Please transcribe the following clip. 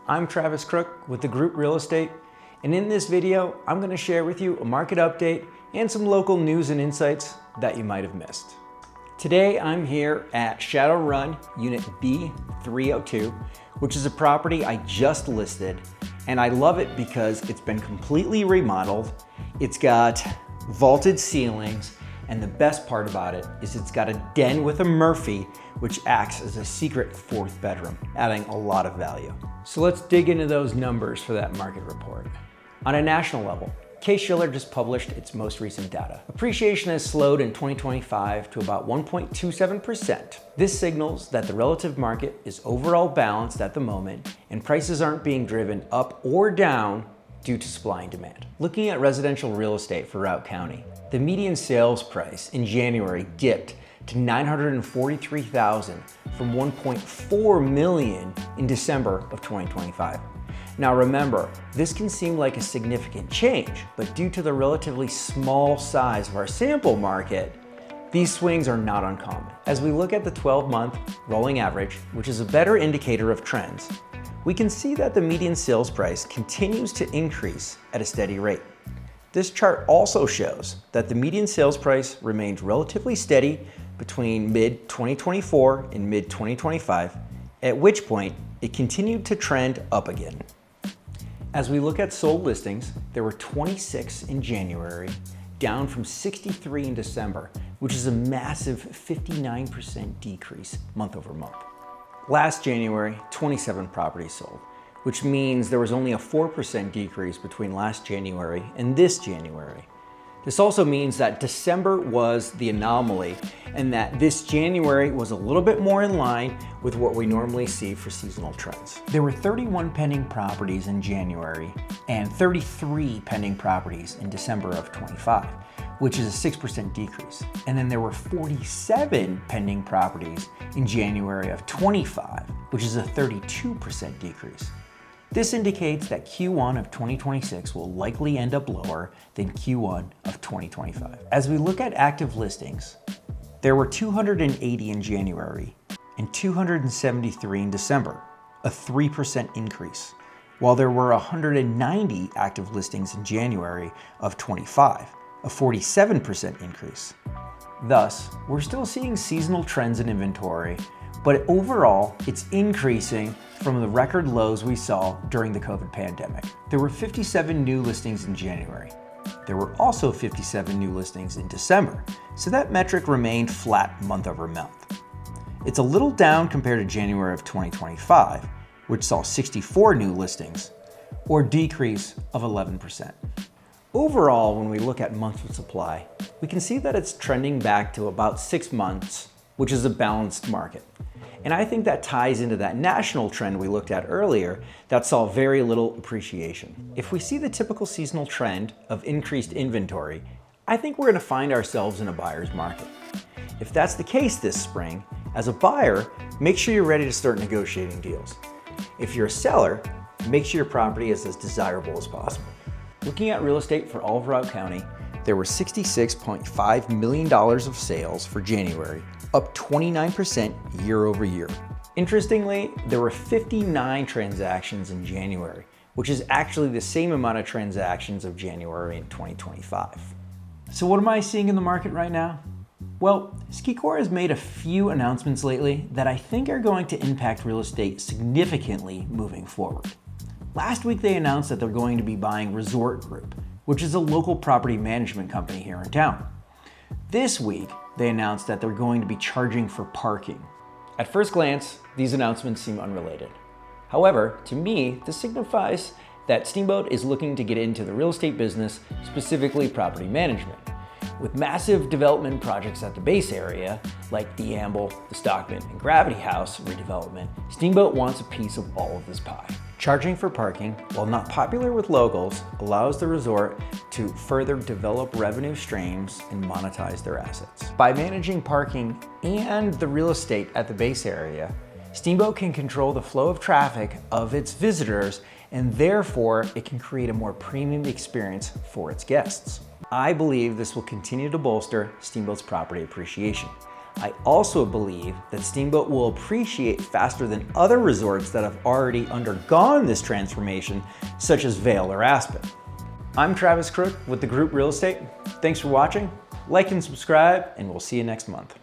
I'm Travis Crook with the Routt Real Estate, and in this video, I'm going to share with you a market update and some local news and insights that you might have missed. Today, I'm here at Shadow Run, Unit B302, which is a property I just listed, and I love it because it's been completely remodeled. It's got vaulted ceilings, and the best part about it is it's got a den with a Murphy, which acts as a secret fourth bedroom, adding a lot of value. So let's dig into those numbers for that market report. On a national level, Case-Schiller just published its most recent data. Appreciation has slowed in 2025 to about 1.27%. This signals that the relative market is overall balanced at the moment, and prices aren't being driven up or down due to supply and demand. Looking at residential real estate for Routt County, the median sales price in January dipped to $943,000 from $1.4 million in December of 2025. Now remember, this can seem like a significant change, but due to the relatively small size of our sample market, these swings are not uncommon. As we look at the 12-month rolling average, which is a better indicator of trends, we can see that the median sales price continues to increase at a steady rate. This chart also shows that the median sales price remained relatively steady between mid-2024 and mid-2025, at which point it continued to trend up again. As we look at sold listings, there were 26 in January, down from 63 in December, which is a massive 59% decrease month over month. Last January, 27 properties sold, which means there was only a 4% decrease between last January and this January. This also means that December was the anomaly and that this January was a little bit more in line with what we normally see for seasonal trends. There were 31 pending properties in January and 33 pending properties in December of 25, which is a 6% decrease. And then there were 47 pending properties in January of 25, which is a 32% decrease. This indicates that Q1 of 2026 will likely end up lower than Q1 of 2025. As we look at active listings, there were 280 in January and 273 in December, a 3% increase, while there were 190 active listings in January of 25, a 47% increase. Thus, we're still seeing seasonal trends in inventory, but overall, it's increasing from the record lows we saw during the COVID pandemic. There were 57 new listings in January. There were also 57 new listings in December, so that metric remained flat month over month. It's a little down compared to January of 2025, which saw 64 new listings, or a decrease of 11%. Overall, when we look at months of supply, we can see that it's trending back to about 6 months, which is a balanced market. And I think that ties into that national trend we looked at earlier that saw very little appreciation. If we see the typical seasonal trend of increased inventory, I think we're going to find ourselves in a buyer's market. If that's the case this spring, as a buyer, make sure you're ready to start negotiating deals. If you're a seller, make sure your property is as desirable as possible. Looking at real estate for all of Routt County, there were $66.5 million of sales for January, up 29% year over year. Interestingly, there were 59 transactions in January, which is actually the same amount of transactions of January in 2025. So what am I seeing in the market right now? Well, SkiCor has made a few announcements lately that I think are going to impact real estate significantly moving forward. Last week, they announced that they're going to be buying Resort Group, which is a local property management company here in town. This week, they announced that they're going to be charging for parking. At first glance, these announcements seem unrelated. However, to me, this signifies that Steamboat is looking to get into the real estate business, specifically property management. With massive development projects at the base area, like the Amble, the Stockman, and Gravity House redevelopment, Steamboat wants a piece of all of this pie. Charging for parking, while not popular with locals, allows the resort to further develop revenue streams and monetize their assets. By managing parking and the real estate at the base area, Steamboat can control the flow of traffic of its visitors, and therefore it can create a more premium experience for its guests. I believe this will continue to bolster Steamboat's property appreciation. I also believe that Steamboat will appreciate faster than other resorts that have already undergone this transformation, such as Vail or Aspen. I'm Travis Crook with the Group Real Estate. Thanks for watching, like and subscribe, and we'll see you next month.